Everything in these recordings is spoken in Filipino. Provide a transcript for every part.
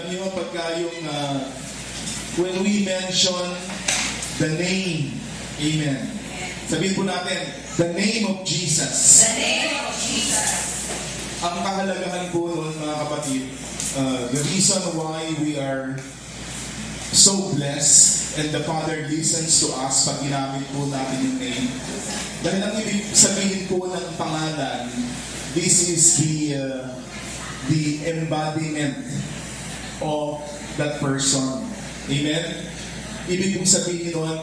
Alam niyo pagka yung when we mention the name, amen. Sabihin po natin, the name of Jesus. The name of Jesus. Ang kahalagahan po nun, mga kapatid, the reason why we are so blessed and the Father listens to us pag ginamit po natin yung name. Dahil ang ibig sabihin po ng pangalan, this is the embodiment of that person. Amen? Ibig pong sabihin nun,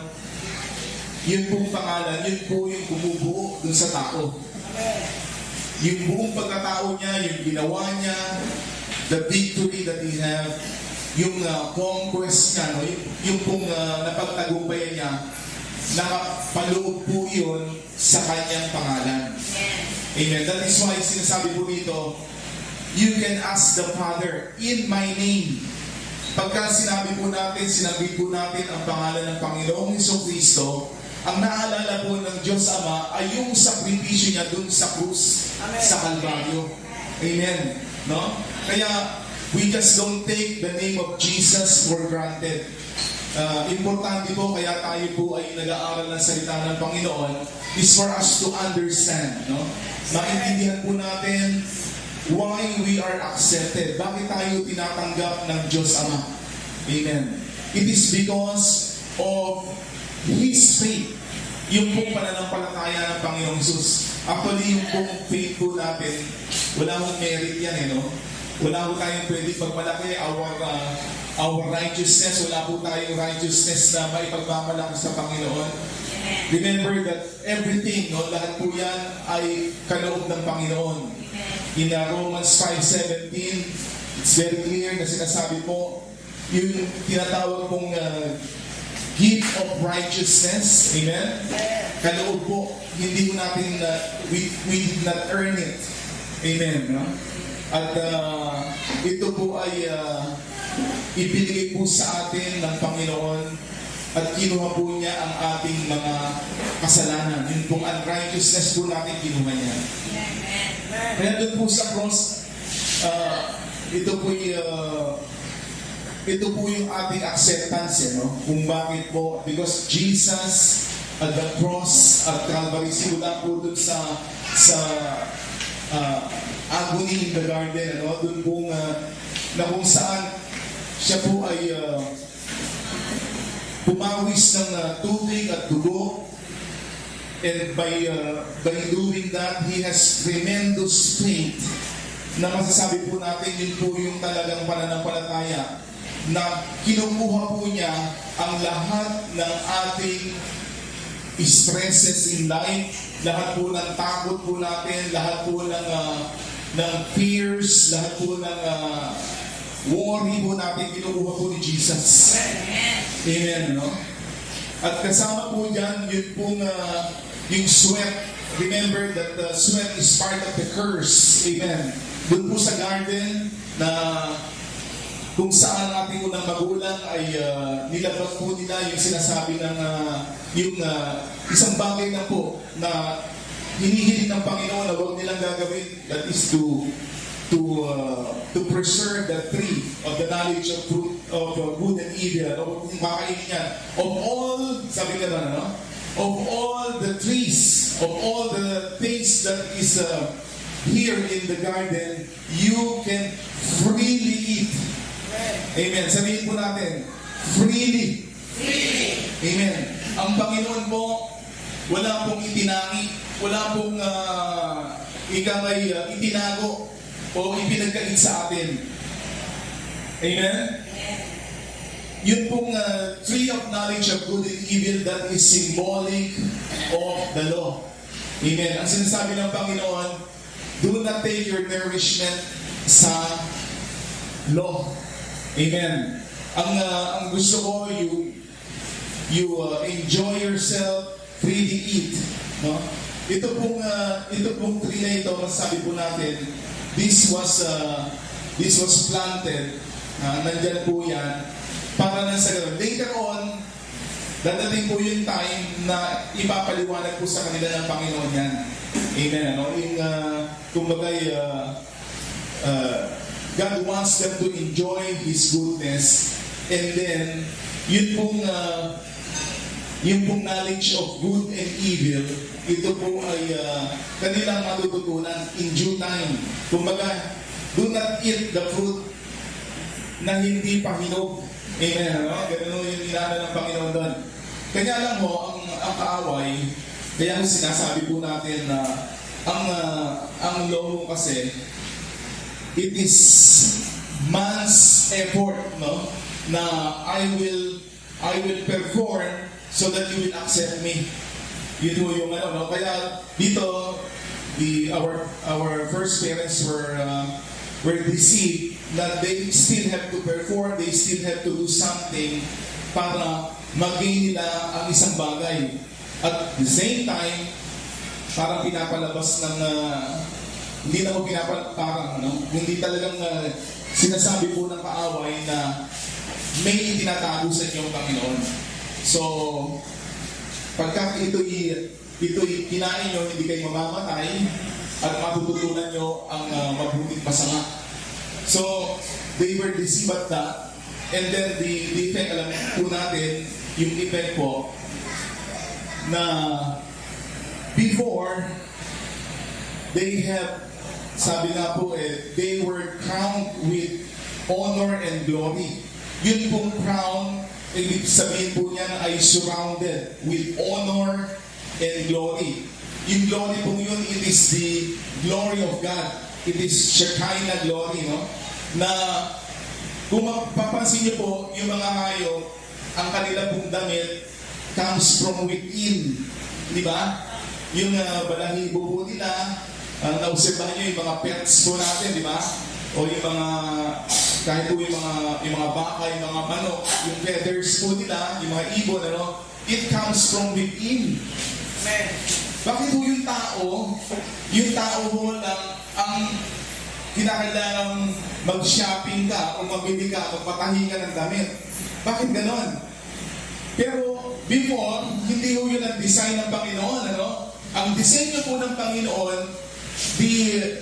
yun pong pangalan, yun po yung bumubuo dun sa tao. Yung buong pagkatao niya, yung ginawa niya, the victory that he have, yung conquest niya, no? yung pong napagtagumpayan niya, nakapaloob po yun sa kanyang pangalan. Amen. That is why sinasabi po dito, you can ask the Father in my name. Pagka sinabi po natin ang pangalan ng Panginoong Jesucristo, ang naalala po ng Diyos Ama ay yung sakripisyo niya dun sa krus, sa Kalbaryo. Amen. No? Kaya, we just don't take the name of Jesus for granted. Importante po, kaya tayo po ay nag-aaral ng salita ng Panginoon, is for us to understand. No? Maintindihan po natin why we are accepted. Bakit tayo tinatanggap ng Diyos Ama? Amen. It is because of His faith. Yung pong pananampalataya ng Panginoong Jesus. Actually, yung pong faith po natin, wala akong merit yan, no? Wala po tayong pwede pagmalaki our righteousness. Wala po tayong righteousness na maipagmamalaki sa Panginoon. Remember that everything, no, lahat po yan ay kaloob ng Panginoon. In Romans 5:17, it's very clear na sinasabi po, yung tinatawag pong gift of righteousness, amen? Kaloob po, hindi mo natin, we did not earn it. Amen, no? At ito po ay ibinigay po sa atin ng Panginoon at kinuha po niya ang ating mga kasalanan. Yung pong unrighteousness po natin, kinuha niya. Kaya doon po sa cross, ito po yung ating acceptance, no? Kung bakit po, because Jesus at the cross at Calvary, simula po doon sa agony in the garden, ano? Doon po na kung saan siya po ay pumawis ng tubig at dugo, and by doing that, He has tremendous faith na masasabi po natin yun po yung talagang pananampalataya na kinukuha po niya ang lahat ng ating stresses in life, lahat po ng takot po natin, lahat po ng fears, lahat po ng worry po natin, kinukuha po ni Jesus. Amen, no? At kasama po dyan, yun pong yung sweat. Remember that the sweat is part of the curse. Amen. Doon po sa garden na kung saan ating unang magulang ay nilabas po nila yung sinasabi ng isang bagay na po na hinihiling ng Panginoon na huwag nilang gagawin, that is to preserve the tree of the knowledge of good and evil. O kung kakainin yan, of all, sabi ka na, no? Of all the trees, of all the things that is here in the garden, you can freely eat. Amen. Sabihin po natin, freely. Amen. Ang Panginoon po, wala pong itinangi, wala pong itinago o ipinagkait sa atin. Amen? Yun pong tree of knowledge of good and evil, that is symbolic of the law. Amen. Ang sinasabi ng Panginoon, do not take your nourishment sa law. Amen. Ang gusto ko, you enjoy yourself, freely eat. No? Ito pong tree na ito, masasabi po natin, this was planted, nandyan po yan, para na sa gano'n. Later on, dadating po yung time na ipapaliwanag po sa kanila ng Panginoon yan. Amen. Ano? Yung, kumbagay, God wants them to enjoy His goodness. And then, yung pong knowledge of good and evil, ito po ay kanilang matututunan in due time. Kumbaga, do not eat the fruit na hindi pa hinog. Amen. No? Ganun yung inana ng Panginoon doon. Kanya lang ho, ang kaaway, kaya sinasabi po natin na ang law kasi, it is man's effort, no? Na I will perform so that you will accept me. Yun po yung ano, no? Kaya dito, our first parents were deceived that they still have to perform, they still have to do something para mag-gain nila ang isang bagay. At the same time, parang pinapalabas ng hindi na mo parang hindi talagang sinasabi po ng kaaway na may itinatago sa inyong Panginoon. So, pagka ito'y kinain nyo, hindi kayo mamamatay at matututunan nyo ang mabuting pasama. So, they were deceived at that. And then the effect, alam po natin, yung effect po, na before, they have, sabi nga po they were crowned with honor and glory. Yun pong crown, ibig sabihin po niyan ay surrounded with honor and glory. Yung glory po yun, it is the glory of God. It is Shekinah glory, no? Na kung mapapansin niyo po, yung mga hayop, ang kanila pong damit comes from within. Di ba? Yung balahibo po nila, naobserbahan niyo yung mga pets po natin, di ba? O yung mga, kahit po yung mga baka, yung mga manok, yung feathers po nila, yung mga ibon, ano? It comes from within. Amen. Bakit po yung tao po lang ang kinakailangang mag-shopping ka o magbili ka, magpatahi ka ng damit? Bakit ganon? Pero before, hindi ho yun ang design ng Panginoon, ano? Ang disenyo po ng Panginoon, the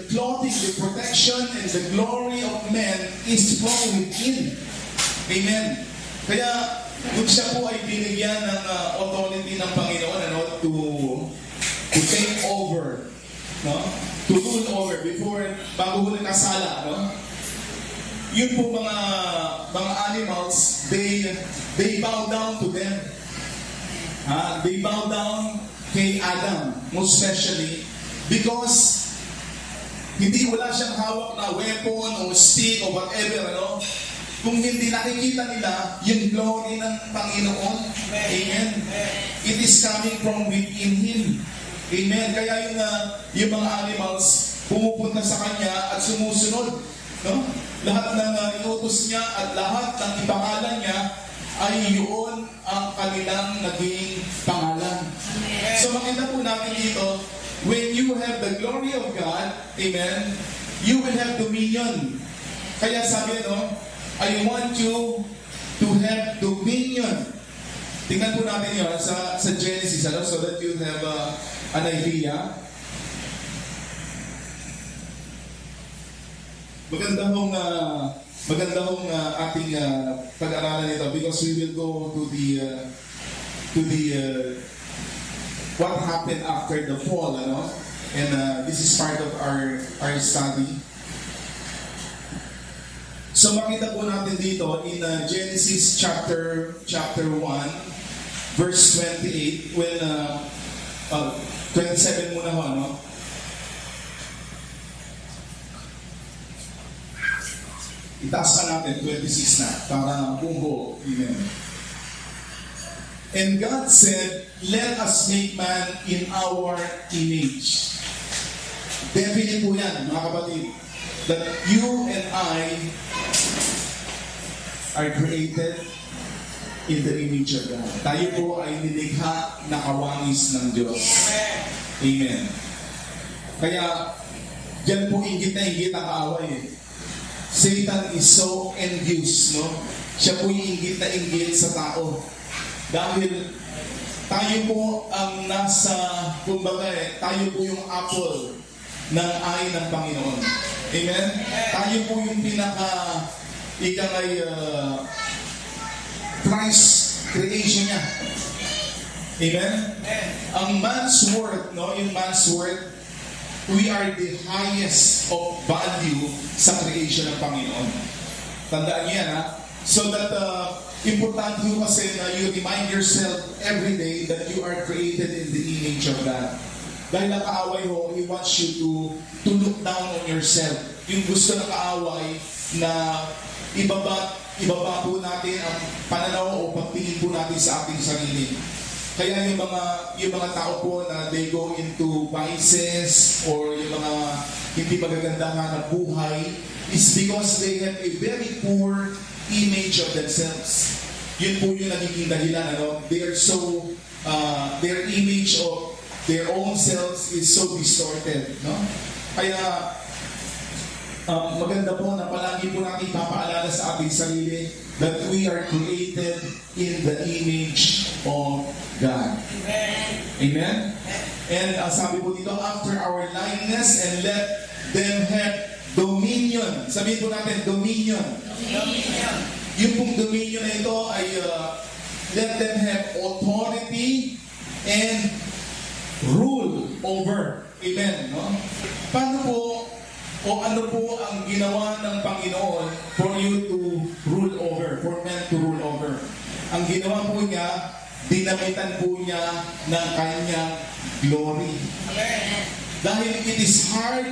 clothing, the protection, and the glory of man is from within. Amen. Kaya, kung siya po ay binigyan ng authority ng Panginoon, ano, to take over, no? To rule over bago ho nakasala, no? Yun po mga animals, they bow down to them. They bow down kay Adam, most especially, because wala siyang hawak na weapon o stick o whatever, ano? Kung hindi nakikita nila yung glory ng Panginoon. Amen. It is coming from within Him. Amen. Kaya yung mga animals pumupunta sa Kanya at sumusunod. No? Lahat ng inutos niya at lahat ng ipangalan niya ay yun ang kanilang naging pangalan. Amen. So makita po natin dito, when you have the glory of God, amen, you will have dominion. Kaya sabi, I want you to have dominion. Tingnan po natin yun sa Genesis, so that you have an idea. Maganda hong ating pag-aralan nito because we will go to the what happened after the fall, ano? And this is part of our study. So makita po natin dito in Genesis chapter 1 verse 28 when 27 muna ho, no? Itaas ka natin 26 na para buo. Amen. And God said, let us make man in our image. Definite po yan, mga kapatid, that you and I are created in the image of God. Tayo po ay nilikha na kawangis ng Diyos. Amen. Kaya, dyan po inggit na inggit ang kaaway. Satan is so envious, no? Siya po yung inggit na inggit sa tao. Dahil tayo po ang nasa, kumbaga tayo po yung apple ng eye ng Panginoon. Amen? Tayo po yung Christ creation niya. Amen? Ang man's worth, no? Yung man's worth, we are the highest of value sa creation ng Panginoon. Tandaan niyo yan, ha? So that, important po kasi na you remind yourself every day that you are created in the image of God. Dahil ang kaaway ho, He wants you to look down on yourself. Yung gusto ng kaaway na ibaba po natin ang pananaw o pagtingin po natin sa ating sarili. Kaya yung mga tao po na they go into vices or yung mga hindi magagandang na buhay is because they have a very poor image of themselves. Yun po yung nagiging dahilan. Ano? They are so, their image of their own selves is so distorted. No? Kaya, maganda po na palagi po natin ipapaalala sa ating sarili that we are created in the image of God. Amen? And sabi po dito, after our likeness, and let them have dominion. Sabihin po natin, dominion. Dominion. Yung pong dominion na ito ay let them have authority and rule over. Amen. No? Paano po o ano po ang ginawa ng Panginoon for you to rule over, for men to rule over? Ang ginawa po niya, dinamitan po niya ng kanyang glory. Amen. Dahil it is hard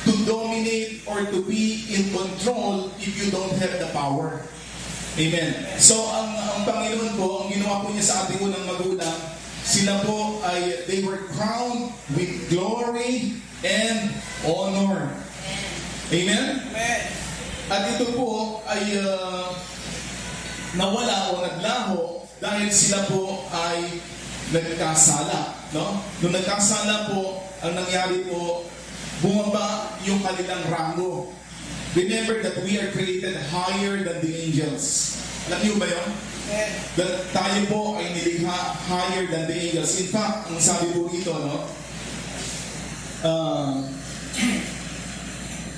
to dominate or to be in control if you don't have the power. Amen. So, ang Panginoon po, ang ginawa po niya sa ating unang magulang, sila po ay, they were crowned with glory and honor. Amen? Amen. At ito po ay nawala o naglaho dahil sila po ay nagkasala. No? Nung nagkasala po, ang nangyari po, bumaba yung kanilang rango. Remember that we are created higher than the angels. Alam niyo ba yun? That tayo po ay nilikha higher than the angels. In fact, ang sabi po ito, no?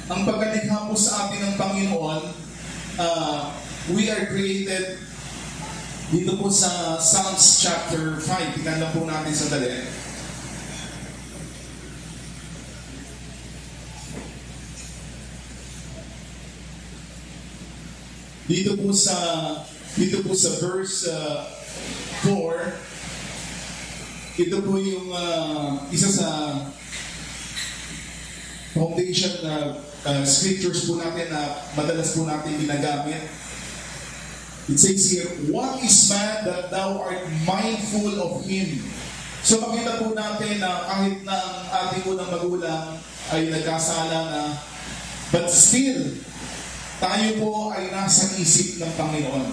Ang pagkalikha po sa atin ng Panginoon, we are created dito po sa Psalms chapter 5. Tingnan lang po natin sandali. Dito po sa verse 4, ito po yung isa sa foundation na scriptures po natin na madalas po natin ginagamit. It says here, what is man that thou art mindful of him? So makita po natin na kahit na ang ating unang magulang ay nagkasala na, but still, tayo po ay nasa isip ng Panginoon.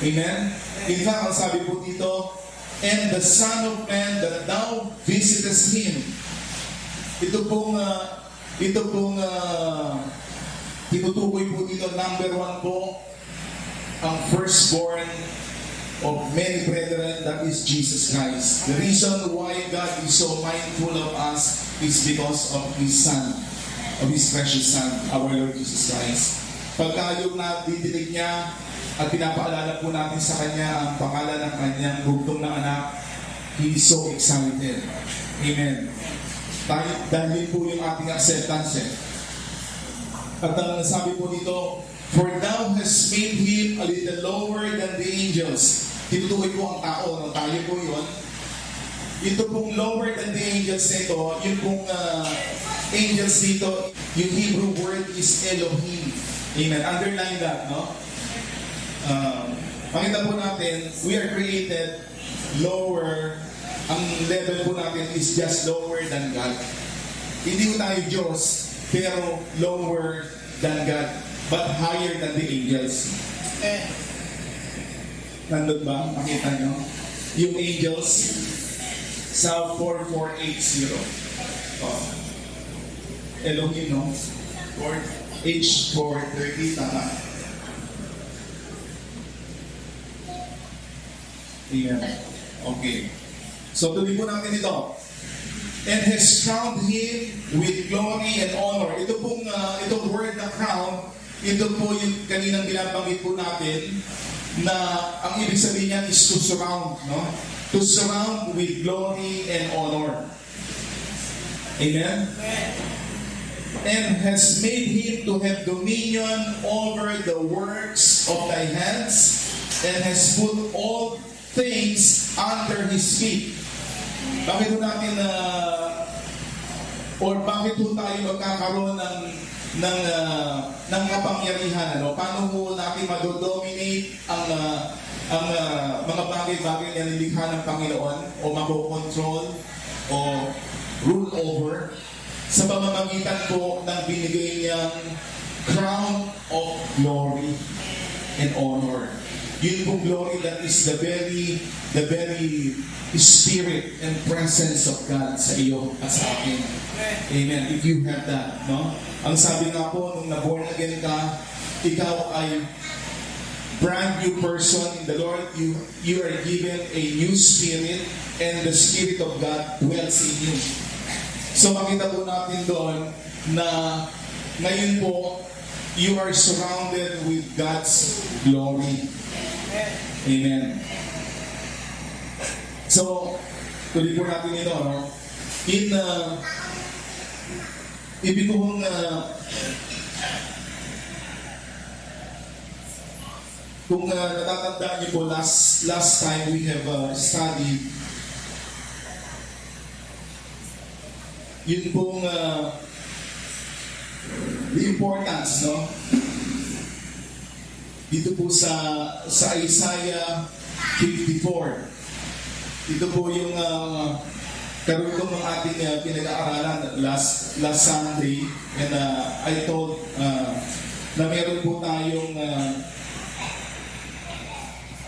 Amen? In fact, ang sabi po dito, and the Son of Man that thou visitest him. Ito pong tinutukoy po dito, number 1 po, ang firstborn of many brethren, that is Jesus Christ. The reason why God is so mindful of us is because of His Son, of His precious Son, our Lord Jesus Christ. Pagka yung nadidinig niya at pinapaalala po natin sa Kanya ang pangalan ng Kanyang bugtong na anak, He is so excited. Amen. Dahil po yung ating acceptance. At ang sabi po dito, for thou hast made him a little lower than the angels. Tinutukoy po ang tao, no? Tayo po yun. Ito pong lower than the angels nito, yung pong angels dito, yung Hebrew word is Elohim. Amen. Underline that, no? Pakita po natin, we are created lower. Ang level po natin is just lower than God. Hindi po tayo Diyos, pero lower than God, but higher than the angels. Nandun ba? Makita nyo? Yung angels sa 4480. Oh. Elohim, no? H430, tama. Ayan. Okay. So, tuloy po natin ito. and has crowned him with glory and honor. Itong word na crown, ito po yung kaninang binabanggit po natin na ang ibig sabihin niya is to surround, no? To surround with glory and honor. Amen? And has made him to have dominion over the works of thy hands, and has put all things under his feet. Bakit po natin bakit po tayo magkakaroon ng kapangyarihan? Ano? Paano po natin madodominate ang mga bagay-bagay na nilikha ng Panginoon o makokontrol o rule over sa pamamagitan po ng binigay niyang crown of glory and honor. Yun pong glory, that is the very spirit and presence of God sa iyo at sa akin. Amen. If you have that, no? Ang sabi nga po, nung na-born again ka, ikaw ay brand new person in the Lord. You are given a new spirit, and the Spirit of God dwells in you. So makita po natin doon na ngayon po, you are surrounded with God's glory. Amen. So, tuloy po natin ito, no? Ibig ko kung natatandaan niyo po, last time we have studied yun pong the importance, no? Dito po sa Isaiah 54. Ito po yung karugtong ng ating pinag-aaralan last Sunday, and I told na meron po tayong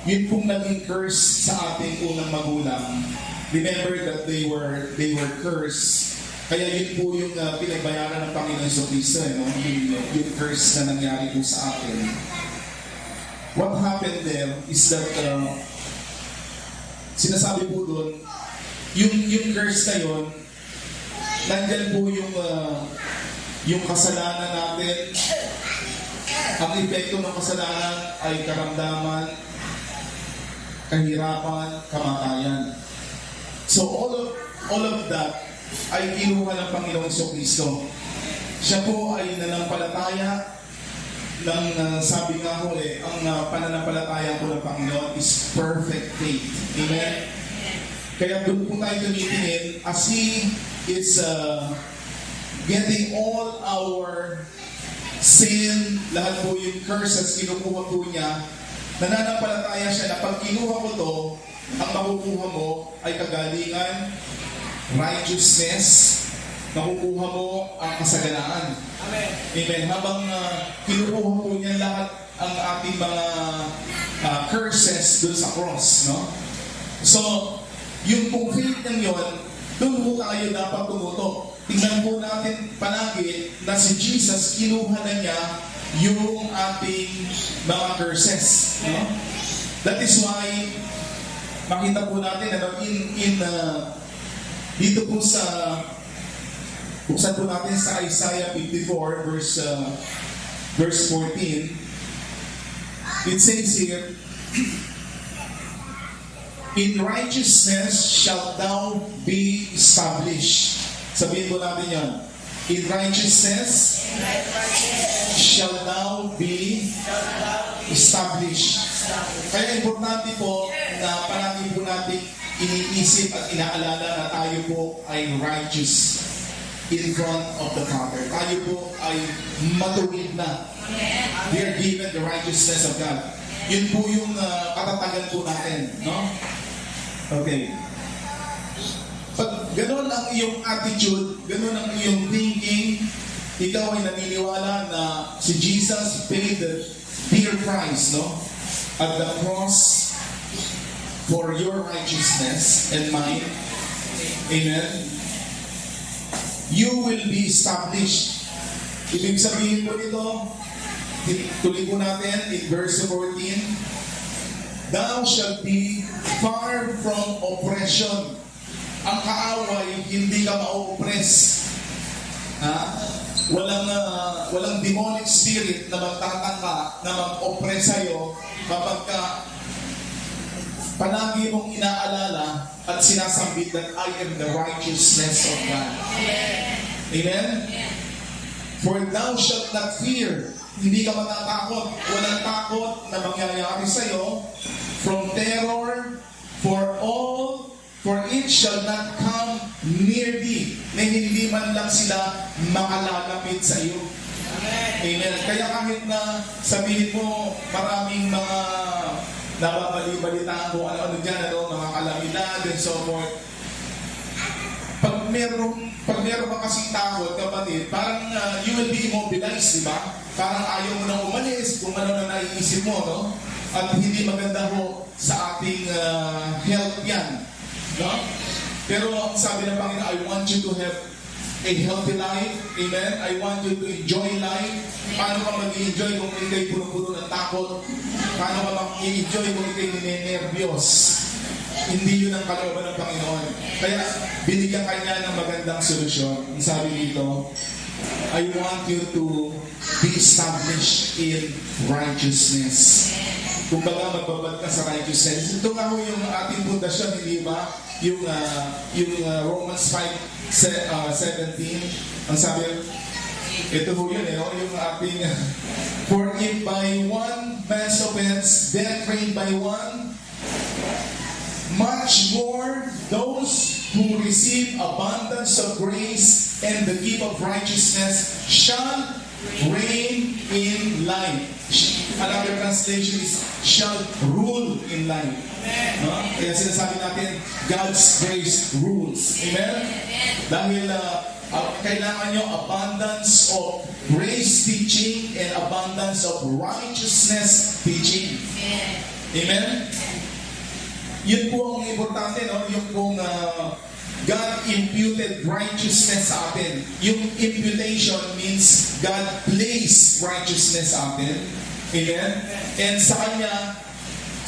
yun pong naging curse sa ating unang magulang. Remember that they were cursed. Kaya yun po yung pinagbayaran ng Panginoon Jesucristo, no? Yung curse na nangyari po sa atin. What happened there is that sinasabi po doon, yung curse na yun, nandyan po yung kasalanan natin. Ang epekto ng kasalanan ay karamdaman, kahirapan, kamatayan. So all of that ay kinuha ng Panginoong Jesucristo. Siya po ay nanampalataya ng sabi nga ho ang pananampalataya po ng Panginoon is perfect faith. Amen? Kaya doon po tayo tumitingin as He is getting all our sin, lahat po yung curses, kinukuha po niya. Nananampalataya siya na pag kinuha ko to, ang makukuha mo ay kagalingan, righteousness, nakukuha mo ang kasaganaan. Amen. Amen. Habang kinukuha po niya lahat ang ating mga curses doon sa cross, no? So, yung pong faith ng yun, doon po tayo dapat tumutok. Tingnan po natin palagi na si Jesus, kinuha na niya yung ating mga curses, no? That is why makita po natin dito po sa buksan po natin sa Isaiah 54 verse 14. It says here, in righteousness shalt thou be established. Sabihin po natin yan. In righteousness shall thou be established. Kaya importante po na palagi po natin iniisip at inaalala na tayo po ay righteous in front of the Father. Tayo po ay matuwid na. We are given the righteousness of God. Yun po yung katatagan po natin, no? Okay. Pag gano'n ang iyong attitude, gano'n ang iyong thinking, ikaw ay naniniwala na si Jesus paid the dear price, no? At the cross for your righteousness and mine. Amen? You will be established. Ibig sabihin po nito, tuloy po natin in verse 14, thou shalt be far from oppression ang kaaway, hindi ka ma-oppress. Ha? Walang demonic spirit na magtatangka na mag-oppress sa'yo kapag ka palagi mong inaalala at sinasambit that I am the righteousness of God. Amen? For thou shalt not fear. Hindi ka matatakot. Walang takot na mangyayari sa'yo from terror, for it shall not come near thee, na hindi man lang sila makalalapit sa iyo. Amen. Kaya kahit na sabihin mo maraming mga nababali-balitaan ko ano-ano dyan, mga kalamidad and so forth, pag meron ka kasing takot, kapatid, parang you will be immobilized, di ba? Parang ayaw mo nang umalis kung ano na naiisip mo, no? At hindi maganda ho sa ating health yan. No? Pero sabi ng Panginoon, I want you to have a healthy life. Amen? I want you to enjoy life. Paano ka mag-i-enjoy kung ikay puno-puno ng takot? Paano ka mag-i-enjoy kung ikay ninenervyos? Hindi yun ang kalooban ng Panginoon. Kaya binigyan kanya ng magandang solusyon. Ang sabi dito, I want you to be established in righteousness. Kung baga magbabad ka sa righteousness. Ito nga ho yung ating pundasyon, hindi ba? Yung Romans 5:17. Ang sabi, ito ho yun, yung ating for if by one man's offense, death reigned by one, much more those who receive abundance of grace and the gift of righteousness shall reign in life. Another translation is shall rule in life. No? Kaya sinasabi natin, God's grace rules. Amen? Dahil kailangan nyo abundance of grace teaching and abundance of righteousness teaching. Amen? Yun po ang importante, no? Yung pong God imputed righteousness sa atin. Yung imputation means God placed righteousness sa atin. Amen? And sa Kanya,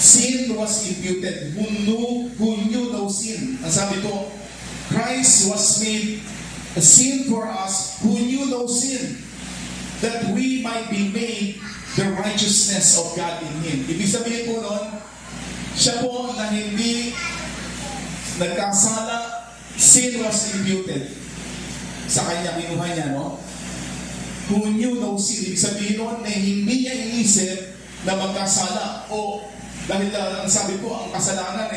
sin was imputed. Who knew no sin. Ang sabi ko, Christ was made a sin for us who knew no sin, that we might be made the righteousness of God in Him. Ibig sabihin po nun, siya po na hindi nagkasala, sin was imputed. Sa Kanya, kinuha niya, no? Who knew no sin. Ibig sabihin nun na hindi niya inisip na magkasala. O, dahil ang sabi ko, ang kasalanan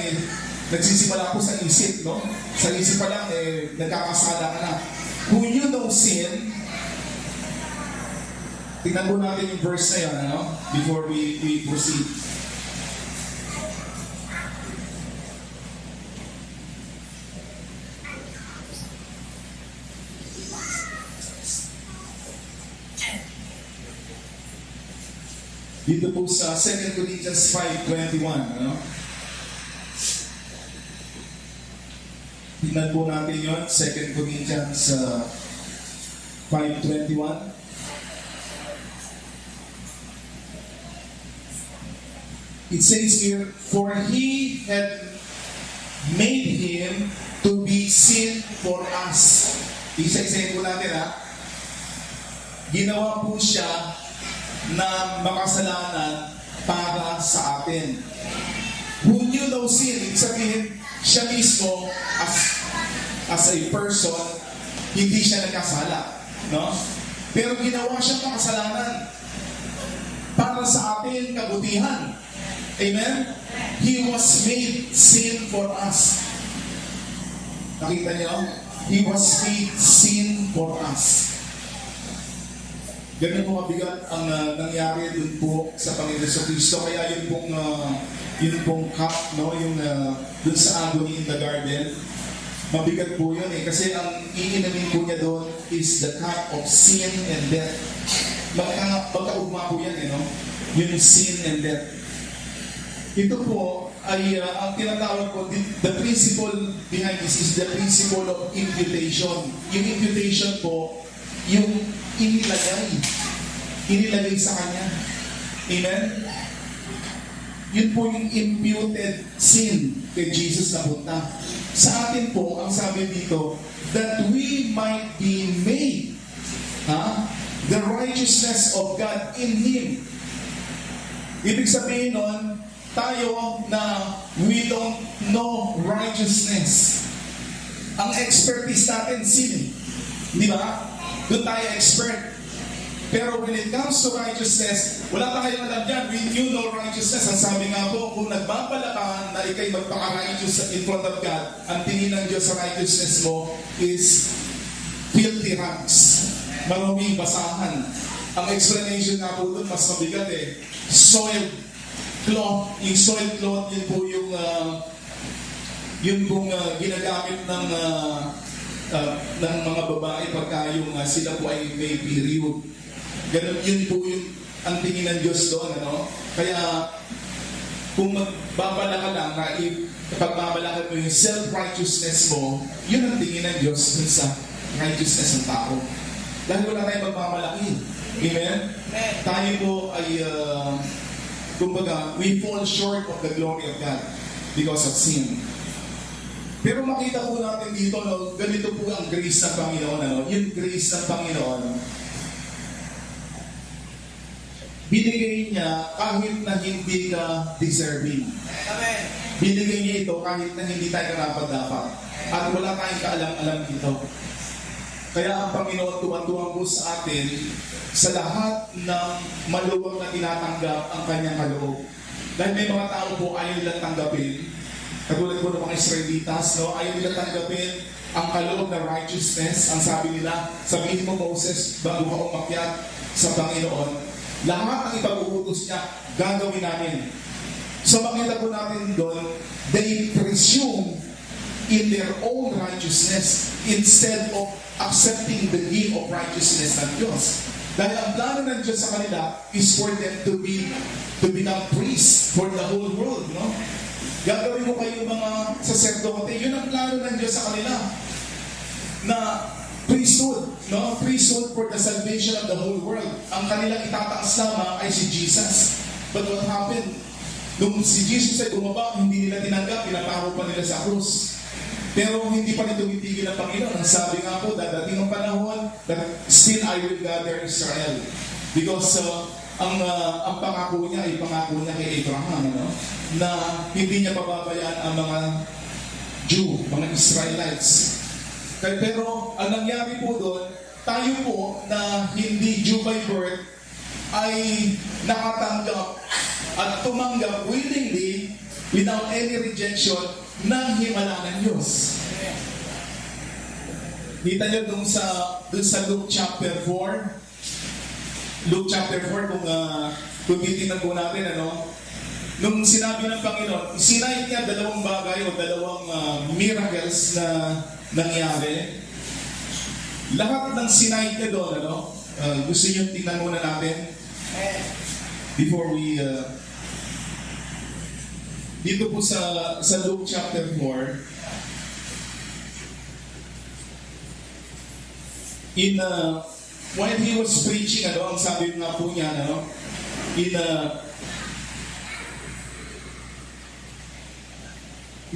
nagsisimula po sa isip, no? Sa isip pa lang, nagkakasala ka na. Who knew no sin. Tingnan po natin yung verse na yun, ano? Before we proceed. Dito po sa 2 Corinthians 5:21, ano? Tingnan po natin yun, 2 Corinthians 5:21. It says here, for He had made Him to be sin for us. Isa-isayin po natin, ha? Ginawa po siya na makasalanan para sa atin. Who knew no sin? Ibig sabihin, siya mismo as a person, hindi siya nagkasala. No? Pero ginawa siyang makasalanan para sa atin kabutihan. Amen? He was made sin for us. Nakita niyo? He was made sin for us. Ganun po mabigat ang nangyari dun po sa Panginoon Kristo. Kaya yun pong cup, no? Yung dun sa agony in the garden, mabigat po yun kasi ang iinamin po niya doon is the cup of sin and death. Magkaugma po yan, no? Yung sin and death. Ito po ay ang tinatawag po, the principle behind this is the principle of imputation. Yung imputation po, yung inilagay sa Kanya. Amen? Yun po yung imputed sin kay Jesus na punta. Sa atin po, ang sabi dito, that we might be made the righteousness of God in Him. Ibig sabihin nun, tayo na we don't know righteousness. Ang expertise natin, sin. Di ba? Doon tayo expert. Pero when it comes to righteousness, wala tayong alam yan. When you know righteousness, ang sabi nga po, kung nagbabala ka na ikay magpaka-righteous in front of God, ang tingin ng Diyos sa righteousness mo is filthy rags. Maruming basahan. Ang explanation nga po doon, mas mabigat eh. Soiled cloth. Yung soiled cloth, yun po yung ginagamit ng mga babae pagka yung sila po ay may period. Ganun, yun po yung ang tingin ng Diyos doon, ano? Kaya, kung magbabala ka lang, na ipagbabalakad mo yung self-righteousness mo, yun ang tingin ng Diyos dun sa righteousness ng tao. Dahil wala tayong magmamalaki. Amen? Tayo po ay, kumbaga, we fall short of the glory of God because of sin. Pero makita po natin dito, no, ganito po ang grace ng Panginoon. Ano? Yung grace ng Panginoon, binigay niya kahit na hindi ka deserving. Amen. Binigay niya ito kahit na hindi tayo karapat-dapat. At wala tayong kaalam-alam dito. Kaya ang Panginoon tuwan-tuwang po sa atin sa lahat ng maluwag na tinatanggap ang kanyang kaloob. Dahil may mga tao po ayaw nilang tanggapin. Katulad po ng mga Israelitas, no? Ayaw nilang tanggapin ang kaloob na righteousness. Ang sabi nila, sabihin mo Moses, bago ka umakyat sa Panginoon, lahat ng ipag-uutos niya, gagawin namin. So makita po natin doon, they presume in their own righteousness instead of accepting the gift of righteousness ng Diyos. Dahil ang plano ng Diyos sa kanila is for them to become priests for the whole world. No? Gagawin mo kayo mga saserdote. Yun ang plano ng Diyos sa kanila. Na priesthood, no? Priesthood for the salvation of the whole world. Ang kanilang itataas lamang ay si Jesus. But what happened? Nung si Jesus ay bumaba, hindi nila tinanggap, pinapako pa nila sa krus. Pero hindi pa rin tumitigil ang Panginoon. Ang sabi nga po, dadating ang panahon that still I will gather Israel. Because ang pangako niya ay pangako niya kay Abraham, no? Na hindi niya pababayaan ang mga Jew, mga Israelites. Pero ang nangyari po doon, tayo po na hindi Jew by birth ay nakatanggap at tumanggap willingly without any rejection ng himala ng Diyos. Kita nyo doon sa Luke chapter 4. Luke chapter 4, kung titignan po natin, ano, nung sinabi ng Panginoon, sinayit niya dalawang bagay o dalawang miracles na nangyari. Lahat ng sinayit niya doon, ano, gusto niyo tingnan muna natin before we dito po sa Luke chapter 4, while he was preaching, ano, ang sabi nga po niya, ano,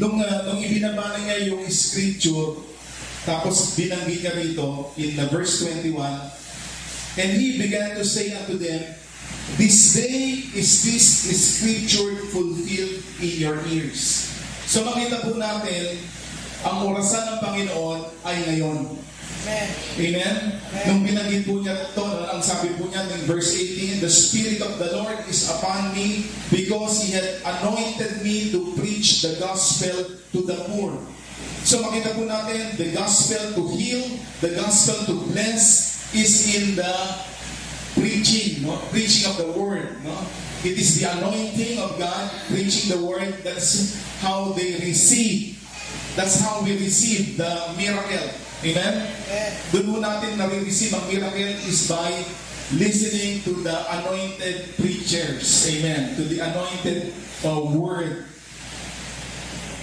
nung ibinabana niya yung scripture, tapos binanggit niya rito in verse 21, and he began to say unto them, this day is this scripture fulfilled in your ears. So makita po natin, ang orasan ng Panginoon ay ngayon. Amen. Amen? Nung binanggit po niya ito, ang sabi po niya in verse 18, the Spirit of the Lord is upon me because He had anointed me to preach the gospel to the poor. So makita po natin, the gospel to heal, the gospel to bless is in the preaching, no? Preaching of the word, no? It is the anointing of God, preaching the word. That's how they receive. That's how we receive the miracle. Amen? Doon po natin nare-receive ang miracle is by listening to the anointed preachers. Amen? To the anointed word.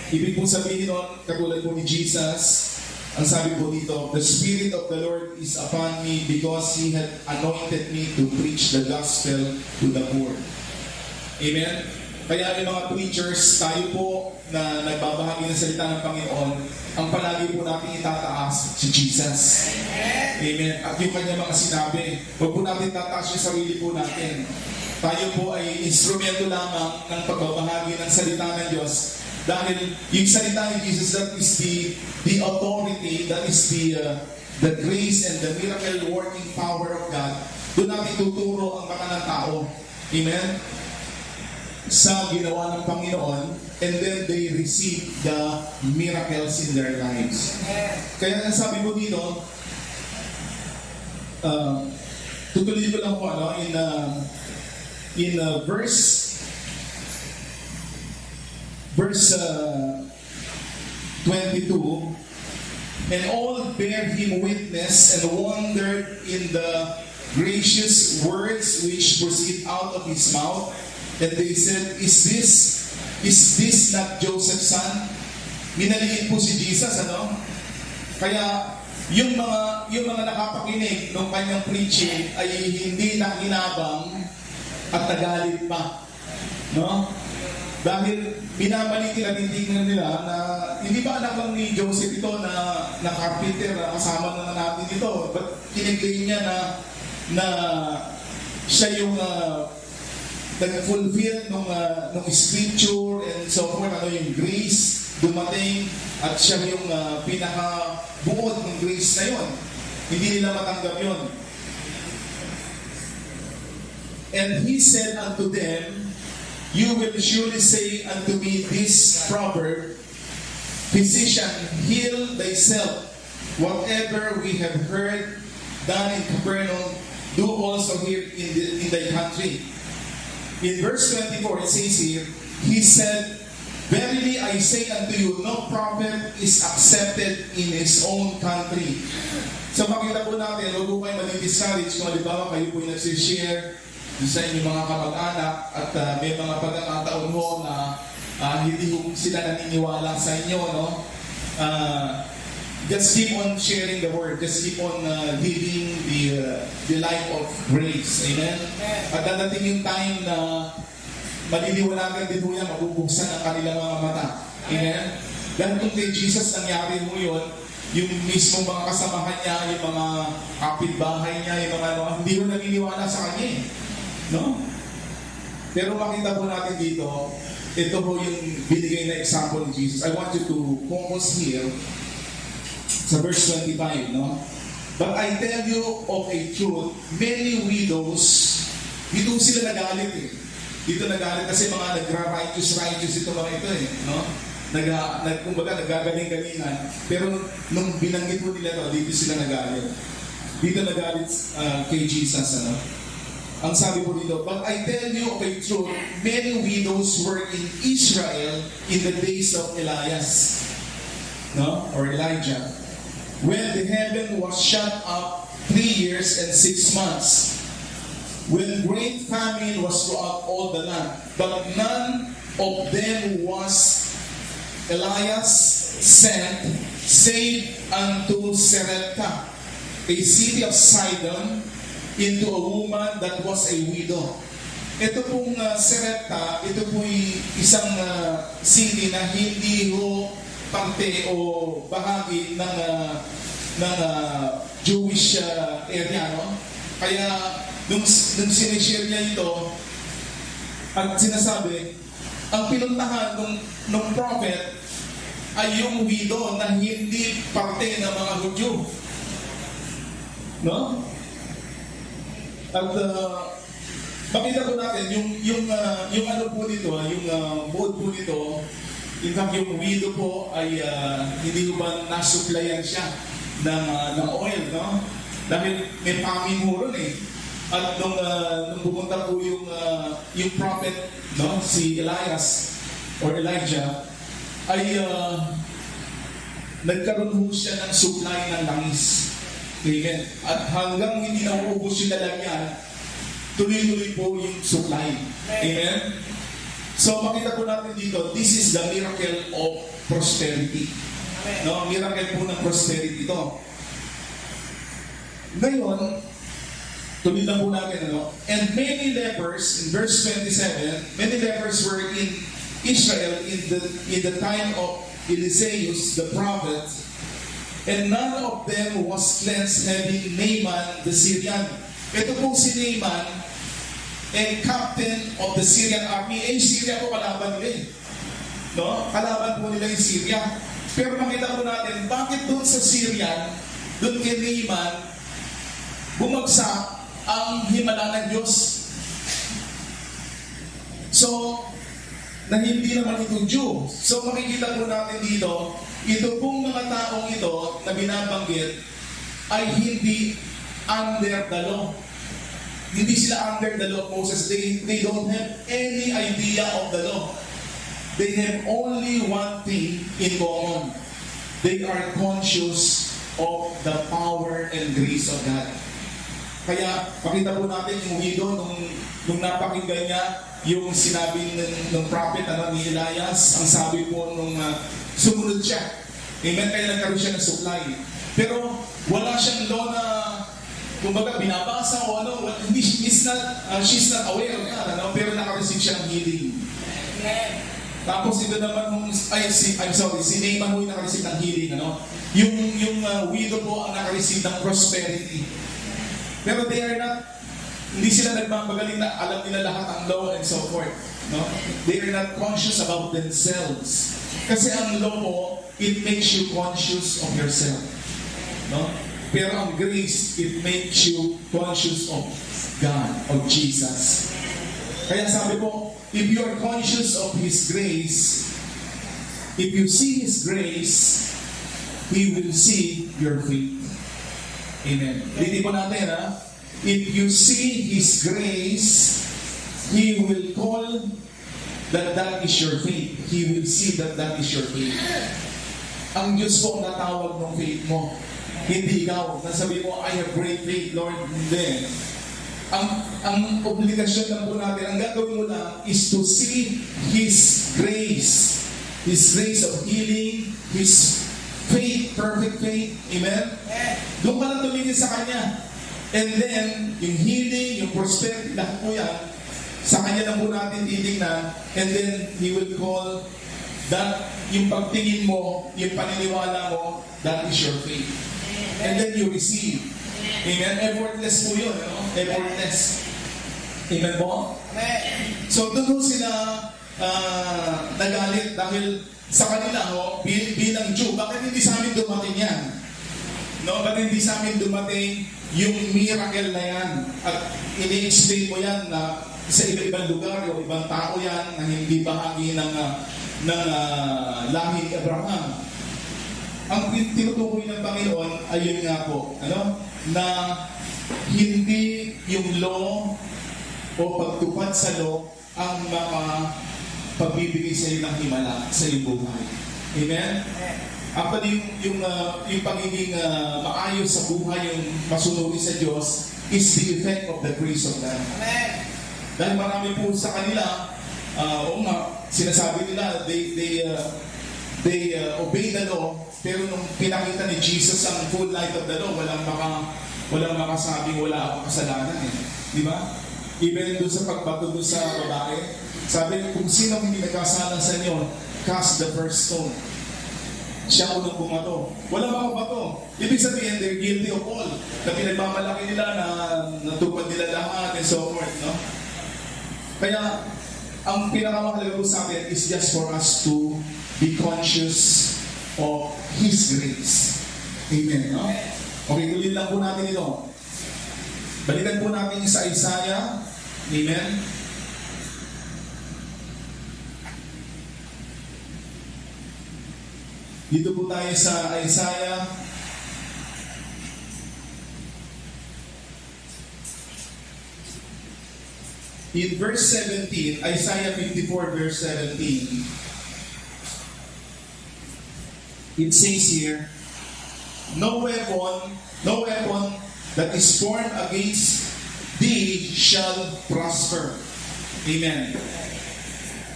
Ibig po sabihin nun, katulad po ni Jesus, ang sabi po dito, the Spirit of the Lord is upon me because He had anointed me to preach the gospel to the poor. Amen? Kaya yung mga preachers, tayo po na nagbabahagi ng salita ng Panginoon, ang palagi po natin itataas si Jesus. Amen. At yung kanya mga sinabi, huwag po natin tataas yung sarili po natin. Tayo po ay instrumento lamang ng pagbabahagi ng salita ng Diyos. Dahil yung salita ni Jesus, that is the authority, that is the grace and the miracle working power of God. Doon natin tuturo ang mata ng tao. Amen? Sa ginawa ng Panginoon, and then they receive the miracles in their lives. Kaya nasabi ko dito, tutuloy ko lang po in verse 22, and all bear him witness and wondered in the gracious words which proceed out of his mouth. And they said, Is this not Joseph's son? Minaliit po si Jesus, ano? Kaya yung mga nakapakinig ng kanyang preaching ay hindi nakinabang at nagalit pa, no? Dahil binabalik tinitingnan nila na hindi ba anak lang ni Joseph ito na carpenter, kasama na natin ito. But kiniklaim niya na siya yung nag-fulfill nung scripture and so forth, yung grace dumating at siya yung pinakabuod ng grace na yun. Hindi nila matanggap yun. And he said unto them, You will surely say unto me this proverb, Physician, heal thyself. Whatever we have heard done in Capernaum, do also here in thy country. In verse 24, it says here, He said, Verily I say unto you, no prophet is accepted in his own country. So makita po natin, huwag po kayo madi-discourage kung halimbawa kayo po yung nagsishare sa inyong mga kamag-anak at may mga pagkakataon ho na hindi ho sila naniniwala sa inyo, no? Just keep on sharing the word. Just keep on living the life of grace. Amen? At dadating yung time na maliliwanagan din ho yan, mabubuksan ang kanilang mga mata. Amen? Dahil kung kay Jesus nangyari mo yun, yung mismong mga kasamahan niya, yung mga kapitbahay niya, yung mga hindi ho naniniwala sa kanya. No? Pero makita po natin dito, ito po yung binigay na example ni Jesus. I want you to focus here sa verse 25, no? But I tell you of a truth, many widows, dito sila nagalit eh. Dito nagalit kasi mga nagra-righteous ito mga ito eh, no? Kumbaga nagagaling-galingan. Pero nung binanggit mo nila to, dito sila nagalit. Dito nagalit kay Jesus, ano? Ang sabi po dito, But I tell you of a truth, many widows were in Israel in the days of Elias, no? Or Elijah, when the heaven was shut up 3 years and 6 months, when great famine was throughout all the land, but none of them was Elias sent, save unto Sarepta, a city of Sidon, into a woman that was a widow. Ito pong Sarepta, ito po'y isang city na hindi ho parte o bahagi ng Jewish area, no? Kaya nung sinishare niya ito at sinasabi, ang pinuntahan ng prophet ay yung widow na hindi parte ng mga Hudyo, no? At makita po natin yung ano po nito, yung mode po nito. In fact, yung widow po ay hindi ko ba nasuplayan siya ng oil, no? Dahil may famine mo ron eh. At nung pumunta po yung prophet, no, si Elias or Elijah, ay nagkaroon po siya ng supply ng langis. Amen. At hanggang hindi na uubos yung lalagyan, tuloy-tuloy po yung supply. Amen. So makita po natin dito, this is the miracle of prosperity. No, miracle po ng prosperity ito. Ngayon, Tuloy lang po natin, ano? And many lepers, in verse 27, many lepers were in Israel in the time of Eliseus the prophet, and none of them was cleansed, having Naaman the Syrian. Ito po si Naaman, captain of the Syrian army. Syria po kalaban nila. No? Kalaban po nila yung Syria. Pero makita po natin, bakit doon sa Syrian, doon kay Naaman, bumagsak ang himala ng Diyos. So, na hindi naman ito Jew. So, makikita po natin dito, ito pong mga taong ito na binabanggit ay hindi under the law. Hindi sila under the law of Moses. They don't have any idea of the law. They have only one thing in common. They are conscious of the power and grace of God. Kaya, pakita po natin yung widow nung napakinggan niya yung sinabi ng prophet ni Elias, ang sabi po nung sumunod siya. Amen? Kaya nagkaroon siya ng supply. Pero wala siyang law na kumbaga binabasa o ano, she's not aware of that, ano? Pero nakareceive siya ng healing. Tapos ito naman si Naaman mo yung nakareceive ng healing, ano? Yung widow po ang nakareceive ng prosperity. Pero they are not, hindi sila nagmamagaling na alam nila lahat ang law and so forth. No? They are not conscious about themselves. Kasi ang law po, it makes you conscious of yourself. No? Pero ang grace, it makes you conscious of God, of Jesus. Kaya sabi po, if you are conscious of His grace, if you see His grace, He will see your faith. Amen. Dito po natin, ha? If you see His grace, He will call that is your faith. He will see that is your faith. Ang Diyos po ang natawag ng faith mo. Hindi ikaw. Nasabi mo, I have great faith, Lord. Hindi. Ang obligasyon lang po natin, ang gagawin mo lang is to see His grace. His grace of healing, His faith, perfect faith. Amen? Doon ka lang tumingin sa Kanya. And then, yung healing, yung prosperity, lahat po yan, sa Kanya lang po natin titignan. And then, He will call that, yung pagtingin mo, yung paniniwala mo, that is your faith. And then you receive. Amen? Effortless po yun, no? Effortless. Amen po? So, doon sila nagalit dahil sa kanila, bilang Jew, bakit hindi sa amin dumating yan? No, bakit hindi sa amin dumating yung miracle na yan? At ini-explain mo yan na sa iba-ibang lugar o ibang tao yan na hindi bahagi ng lahi ni Abraham. Ang tinutukoy ng Panginoon ay yun nga po, na hindi yung law o pagtupad sa law ang pagbibigay sa iyo ng himala sa iyong buhay. Amen? Actually, yung pagiging maayos sa buhay, yung masunuri sa Diyos, is the effect of the grace of God. Amen. Dahil marami po sa kanila, sinasabi nila, they obey the law, pero nung pinakita ni Jesus ang full light of the law, walang makasabing wala akong kasalanan. Di ba? Even doon sa pagbato doon sa babae, sabi, kung sino hindi nagkasala sa inyo, cast the first stone. Siya unang bumato. Walang makabato. Ibig sabihin, they're guilty of all. Na pinagmamalaki nila na natupad nila lahat and so forth. No? Kaya, ang pinakamahalaga po sa atin is just for us to be conscious of His grace. Amen. No? Okay, tuloy lang po natin ito. Balikan po natin sa Isaiah. Amen. Dito po tayo sa Isaiah. In verse 17, Isaiah 54 verse 17, it says here, no weapon that is formed against thee shall prosper. Amen.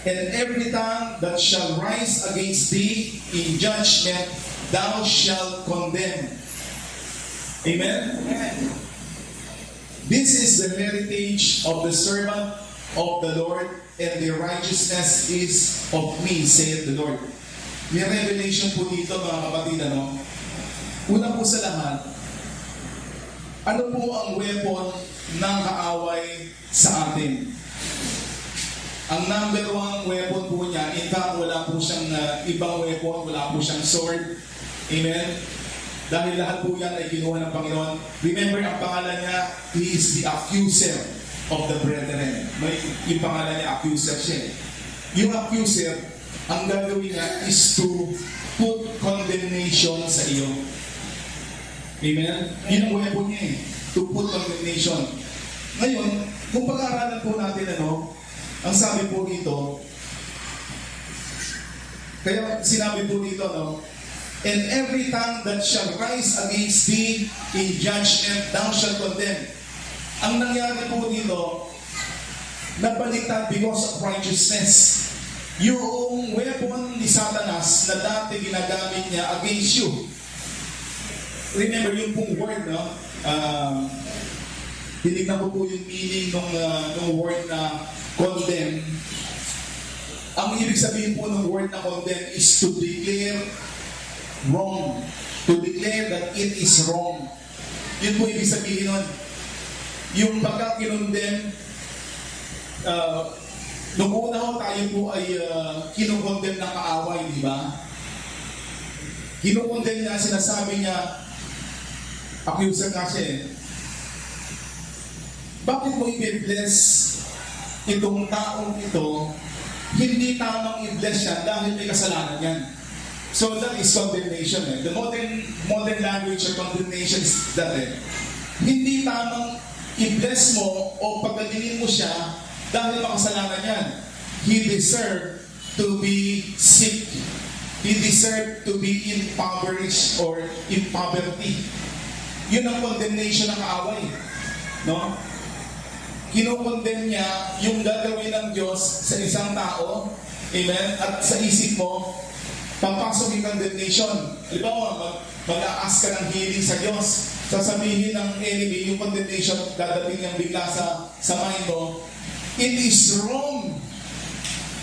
And every tongue that shall rise against thee in judgment, thou shalt condemn. Amen? This is the heritage of the servant of the Lord, and the righteousness is of me, saith the Lord. May revelation po dito mga kapatid, ano? Una po sa lahat, ano po ang weapon ng kaaway sa atin? Ang number one weapon po niya, in fact, wala po siyang ibang weapon, wala po siyang sword. Amen? Dahil lahat po yan ay kinuha ng Panginoon. Remember, ang pangalan niya, He is the accuser of the brethren. Yung pangalan niya, accuser siya. Yung accuser, ang gagawin niya is to put condemnation sa iyo. Amen? Yun ang weapon niya eh. To put condemnation. Ngayon, kung pag-aaralan po natin ang sabi po dito, kaya sinabi po dito, and every tongue that shall rise against thee in judgment, thou shalt condemn. Ang nangyari po dito, nabaliktad because of righteousness. Yung weapon ni Satanas na dati ginagamit niya against you. Remember yung pong word, tinignan ko po yung meaning ng word na condemn. Ang ibig sabihin po ng word na condemn is to declare wrong. To declare that it is wrong. Yun po ibig sabihin nun. Yung pagka-kinondem, nung una ho tayo po ay kinukondem ng kaaway, di ba? Kinukondem niya, sinasabi niya, accuser nga siya eh. Bakit mo i-bless itong taong ito? Hindi tamang i-bless yan dahil may kasalanan yan. So that is condemnation eh. The modern language of condemnation is that eh. Hindi tamang i-bless mo o pagalingin mo siya dahil makasalanan yan. He deserved to be sick. He deserved to be impoverished or in poverty. Yun ang condemnation ng kaaway. No? Kinukondem niya yung gagawin ng Diyos sa isang tao. Amen? At sa isip mo, papasok yung condemnation. Halimbawa, mag-a-ask ka ng healing sa Diyos. Sasabihin ng enemy, yung condemnation, dadating niyang bigla sa mind mo, it is wrong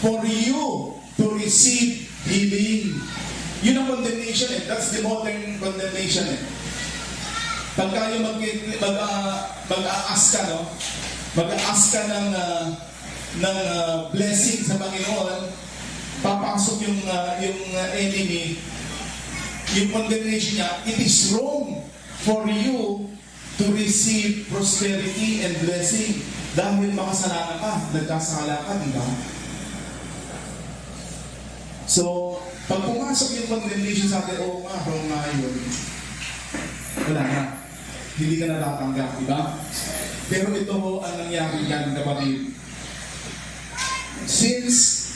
for you to receive healing. Yun ang condemnation eh. That's the modern condemnation eh. Pagka yung mag-a-ask ka, mag-a-ask ka ng blessing sa Panginoon, papasok yung enemy, yung condemnation niya, it is wrong for you to receive prosperity and blessing dahil makasalanan ka, nagkasala ka, di ba? So, pag pumasok yung condemnation sa atin, oo nga, wrong nga yun. Wala na. Hindi ka natatanggap, di ba? Pero ito ho ang nangyari yan, kapatid. Since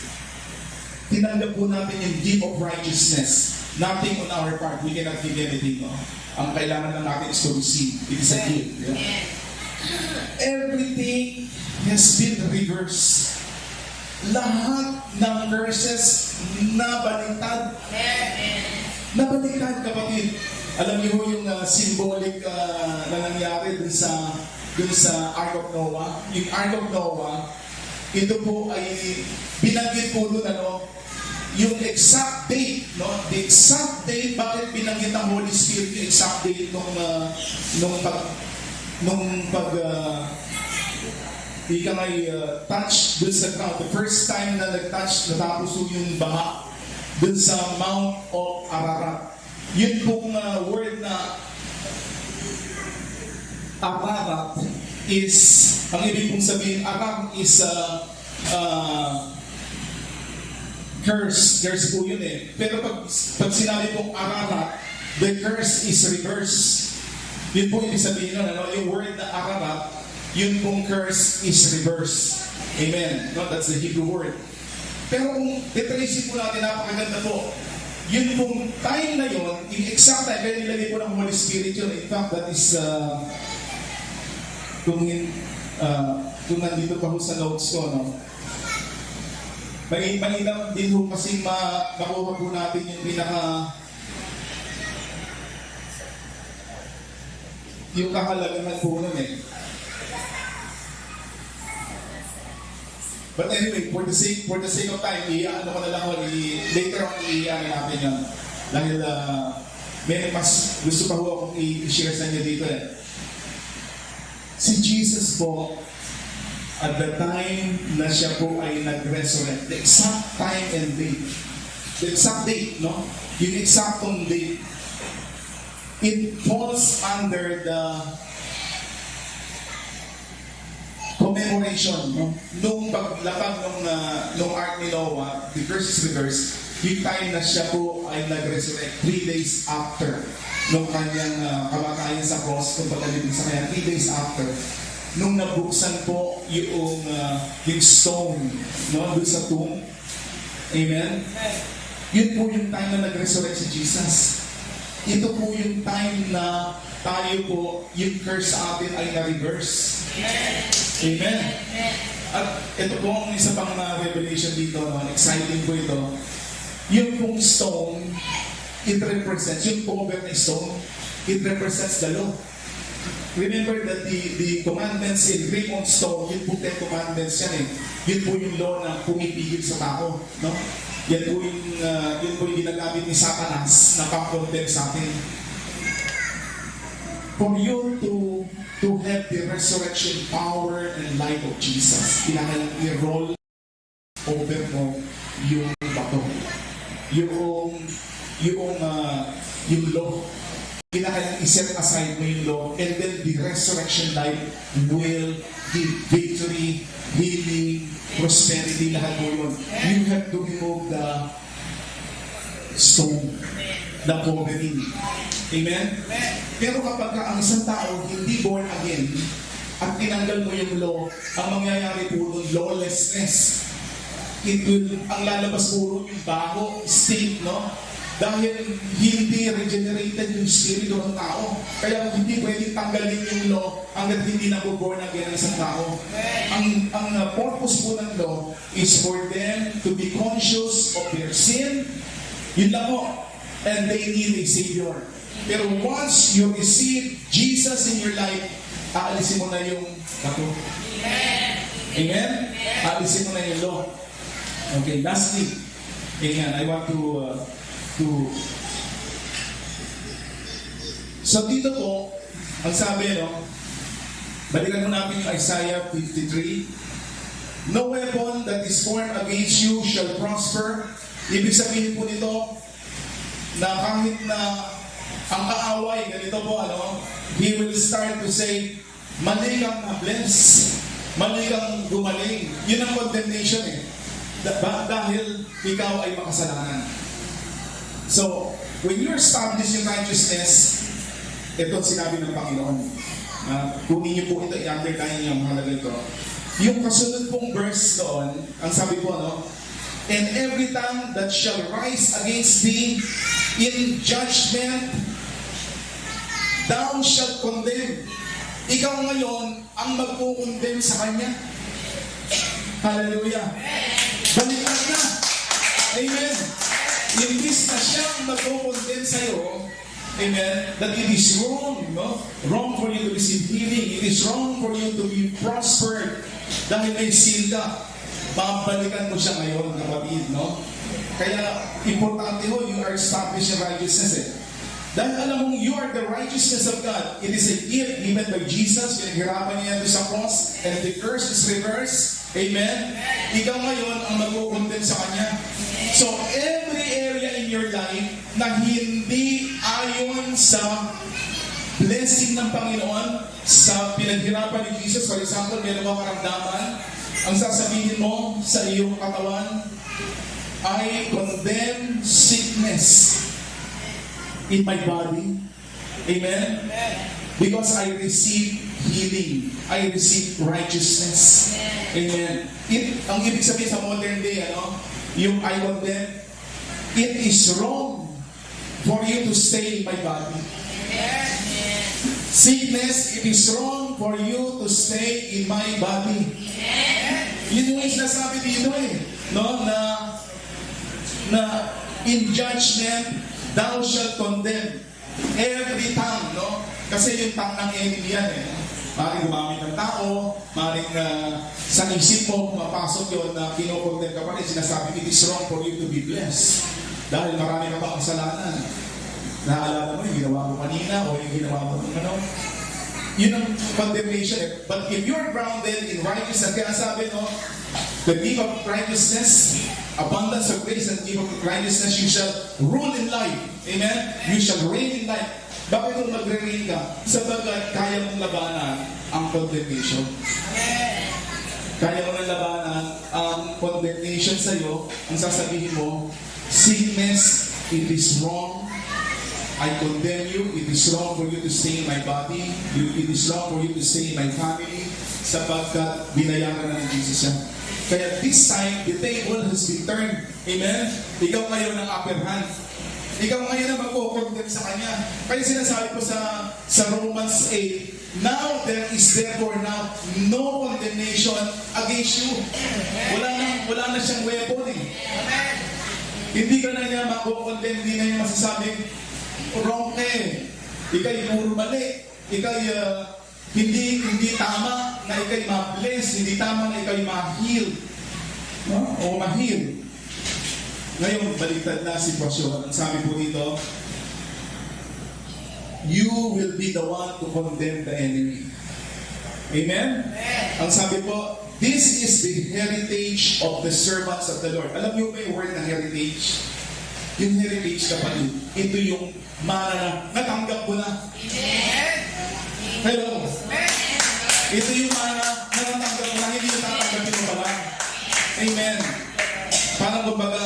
tinanggap po natin yung gift of righteousness, nothing on our part, we cannot give anything. No? Ang kailangan lang natin is to receive. It is a gift. Yeah? Everything has been reversed. Lahat ng verses nabaliktad. Nabaliktad, kapatid. Alam niyo yung symbolic na nangyari dun sa Ark of Noah. Yung Ark of Noah, ito po ay binanggit po doon yung exact date, the exact date, bakit binanggit ng Holy Spirit yung exact date ika ngay touch dun sa ground. The first time na nag-touch, natapos yung baha dun sa Mount of Ararat. Yun pong word na Ararat is, ang ibig pong sabihin, Ararat is curse po yun eh. Pero pag sinabi pong Ararat, the curse is reverse. Yun po ibig sabihin nun, yung word na Ararat, yun pong curse is reverse. Amen. No, that's the Hebrew word. Pero kung titrace po natin, napakaganda po. Yun pong time na yun, in exact time, kaya nilagay po ng Holy Spirit yun. In fact, that is, kung nandito pa ho sa notes ko, mainam din ho kasi makuha po natin yung yung kahalagahan po nun eh. But anyway, for the sake of time, ano ko na lang ako, later on i-ano natin yun. Dahil may mas gusto pa ho akong i-share sa inyo dito eh. Si Jesus po, at the time na siya po ay nag-resurrect, the exact time and date, the exact date, no? Yung exactong date, it falls under the commemoration, no? Nung paglapag nung Ark ni Noah, the verse is reversed, yung time na siya po ay nag-resurrect 3 days after nung kanyang kamatayan sa cross, kung pagkalibig sa kanya, 3 days after, nung nabuksan po yung stone, no? Doon sa tomb. Amen? Yun po yung time na nag-resurrect si Jesus. Ito po yung time na tayo po, yung curse sa atin ay na-reverse. Amen. At ito po ang isa pang revelation dito, no? Exciting po ito. Yung pong stone, it represents, yung cover na stone, it represents the law. Remember that the commandments in Raymond Stone, yun po 10 commandments yan eh. Yun po yung law na pumipigil sa tao. No? Yun po yung ginagamit ni Satanas na pang-condemn sa atin. For you to have the resurrection power and life of Jesus, kailangan i-roll over mo yung bato. Yung law. Kailangan i-set aside mo yung law, and then the resurrection life will give victory, healing, prosperity, lahat mo yun. You have to remove the stone, the covering. Amen? Pero kapag ang isang tao hindi born again at tinanggal mo yung law, ang mangyayari po nun, lawlessness. Ang lalabas puro yung bago, state, no? Dahil hindi regenerated yung spirito ng tao. Kaya hindi pwedeng tanggalin yung law hanggat hindi na born again ang isang tao. Ang purpose po ng law is for them to be conscious of their sin. Yun lang po. And they need a Savior. Pero once you receive Jesus in your life, aalisin mo na yung bato. Amen? Aalisin mo na yung law. Okay, lastly, amen, I want to so dito po, ang sabi, no, balikan mo natin yung Isaiah 53. No weapon that is formed against you shall prosper. Ibig sabihin po nito, na kahit na ang kaaway, ganito po, he will start to say, mali kang na-bless, mali kang gumaling. Yun ang condemnation eh. Dahil ikaw ay makasalanan. So, when you're established in righteousness, ito sinabi ng Panginoon. Kunin niyo po ito, i-underline niyo ang mahalaga ito. Yung kasunod pong verse doon, ang sabi po, and every tongue that shall rise against thee in judgment, thou shalt condemn. Ikaw ngayon ang magkukondemn sa Kanya. Hallelujah. Balikan na. Amen. Imbis na siyang magkukondemn sa'yo, amen, that it is wrong, no? Wrong for you to receive healing. It is wrong for you to be prospered. Dahil may sin ka. Babalikan mo siya ngayon, kapatid, no? Kaya, importante ho, you are established in righteousness eh. Dahil alam mong you are the righteousness of God. It is a gift given by Jesus. Pinaghirapan niya doon sa cross, and the curse is reversed. Amen? Ikaw ngayon ang magkukondemn sa Kanya. So, every area in your life na hindi ayon sa blessing ng Panginoon, sa pinaghirapan ni Jesus, for example, meron mo karamdaman, ang sasabihin mo sa iyong katawan, I condemn sickness in my body. Amen? Because I receive healing. I receive righteousness. Amen. Ang ibig sabihin sa modern day, yung I condemn, it is wrong for you to stay in my body. Sickness, it is wrong for you to stay in my body. Yun yung sinasabi dito eh. No? Na in judgment, thou shalt condemn every tongue, no? Kasi yung tongue ng enemy yan eh. Maaaring gumamit ng tao, maaaring sa isip mo, mapasok yun na kinokondem ka pa rin, sinasabi, it is wrong for you to be blessed. Dahil marami ka pa kasalanan. Naalala mo yung ginawa mo kanina o yung ginawa mo ano? Yun ang condemnation. But if you're grounded in righteousness, kaya sabi no, the gift of righteousness, abundance of grace and gift of righteousness, you shall rule in life. Amen? You shall reign in life. Bakit kung magre-reign ka? Sabagat kaya mong labanan ang condemnation. Kaya mo nang labanan ang condemnation sa'yo. Ang sasabihin mo, sickness, it is wrong. I condemn you. It is wrong for you to stay in my body. It is wrong for you to stay in my family. Sapagkat binayaran na ng Jesus yan. Kaya this time, the table has been turned. Amen? Ikaw ngayon ang upper hand. Ikaw ngayon ang magkukondem sa Kanya. Kaya sinasabi ko sa Romans 8, now there is therefore now no condemnation against you. Wala na siyang weapon eh. Hindi ka na niya makukondem, hindi na niya masasabing, wrong ka eh. Ika'y puro mali. Ika'y hindi tama na ika'y ma-bless. Hindi tama na ika'y ma-heal. No? O ma-heal. Ngayon, baliktad na sitwasyon. Ang sabi po dito, you will be the one to condemn the enemy. Amen? Ang sabi po, this is the heritage of the servants of the Lord. Alam niyo ba yung word na heritage? Yung heritage kapatid, ito yung mana na natanggap mo na. Hello? Ito yung mana na natanggap mo na, hindi yung tatanggapin mo pala. Amen. Parang kumbaga,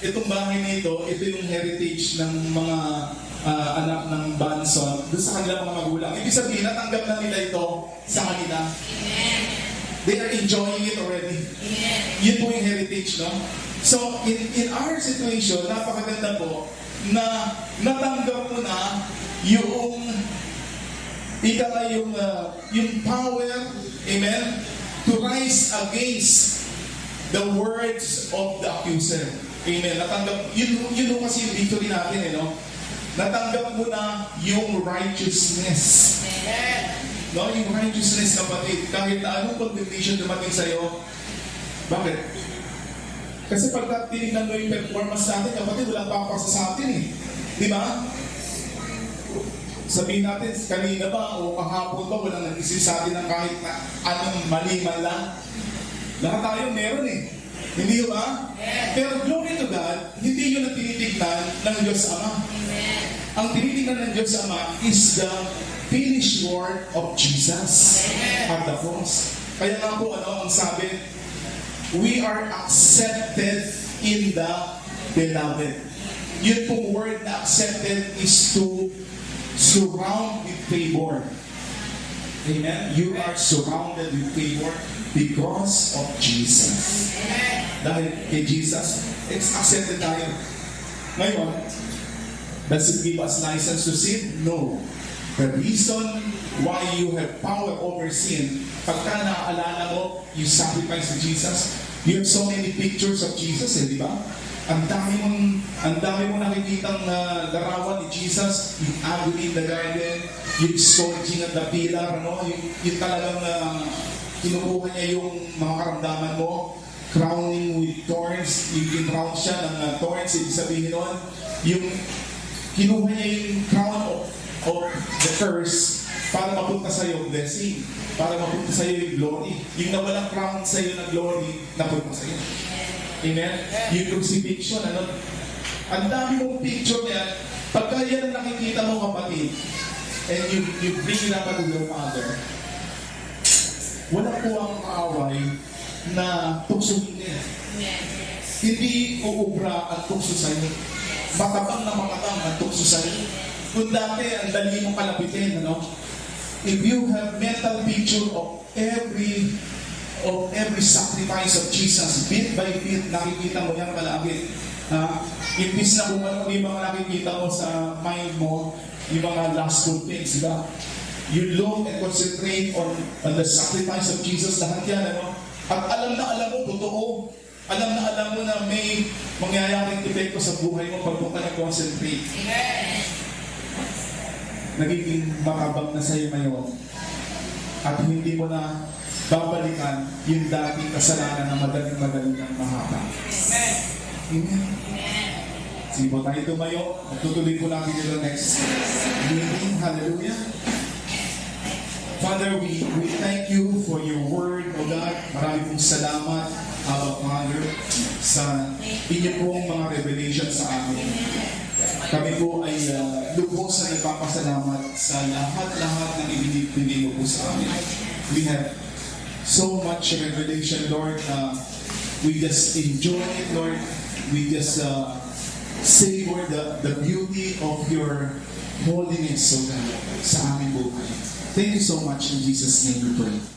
itong bahay nito, ito yung heritage ng mga anak ng Banson doon sa kanilang mga magulang. Ibig sabihin, natanggap na nila ito sa kanila. They are enjoying it already. Yun po yung heritage, no? So, in our situation, napakaganda po na natanggap mo na yung yung power, amen, to rise against the words of the accuser. Amen. Natanggap, yun kasi yung victory natin, eh, no? Natanggap mo na yung righteousness. No? Yung righteousness, kapatid. Kahit na anong condemnation dumating sa'yo. Bakit? Kasi pagka tinignan mo yung performance natin, kapatid, walang papasa sa atin eh. Di ba? Sabihin natin, kanina ba o kahapon ba, walang nag-isip sa atin ng kahit na anong mali man lang. Lahat tayo meron eh. Hindi ba? Pero glory to God, hindi yun ang tinitignan ng Diyos Ama. Ang tinitignan ng Diyos Ama is the finished work of Jesus at the cross. Kaya nga po, ang sabi, we are accepted in the beloved. Yun pong word na accepted is to surround with favor. Amen? You are surrounded with favor because of Jesus. Dahil kay Jesus, it's accepted tayo. Ngayon, does it give us license to sin? No. The reason why you have power over sin, pagka naaalala mo, you sacrifice to Jesus, you have so many pictures of Jesus, di ba? Ang dami mong nakikitang larawan ni Jesus, yung agony in the garden, yung scourging at the pillar, yung talagang kinukuha niya yung mga karamdaman mo, crowning with thorns, yung crown siya ng thorns, ibig sabihin nun, yung kinuha niya yung crown of the curse para mapunta sa iyo blessing, para mapunta sa iyo yung glory. Yung nawalang crown sa iyo ng glory, napunta sa iyo. Amen? Yung crucifixion, ang dami mong picture niya, pagka yan ang nakikita mo kapatid, and you bring it up to your Father, wala po ang kaaway na tuksuhin niya. Hindi uubra ang tukso sa iyo. Matabang na matabang ang tukso sa iyo. Kung dati, ang dali mong kalapitin, if you have mental picture of every sacrifice of Jesus, bit by bit, nakikita mo yan palagi. Imbis na kung ano yung mga nakikita mo sa mind mo, yung mga last good things, diba? You look and concentrate on the sacrifice of Jesus, lahat yan, At alam mo, totoo. Alam mo na may mangyayaring epekto sa buhay mo pag ka nag-concentrate. Nagiging makabang na sa'yo ngayon at hindi mo na babalikan yung dating kasalanan na madaling ang mahaba. Amen. Sige po tayo tumayo at tutuloy po natin yung next meeting. Hallelujah. Father, we thank you for your word, O God. Marami pong salamat, Abba Father, sa inyo pong mga revelation sa amin. Kami po ay lubos na nagpapasalamat sa lahat-lahat ng ibinibigay mo po sa amin. We have so much revelation, Lord. We just enjoy it, Lord. We just savor the beauty of your holiness, O God, sa aming buhay. Thank you so much. In Jesus' name we pray.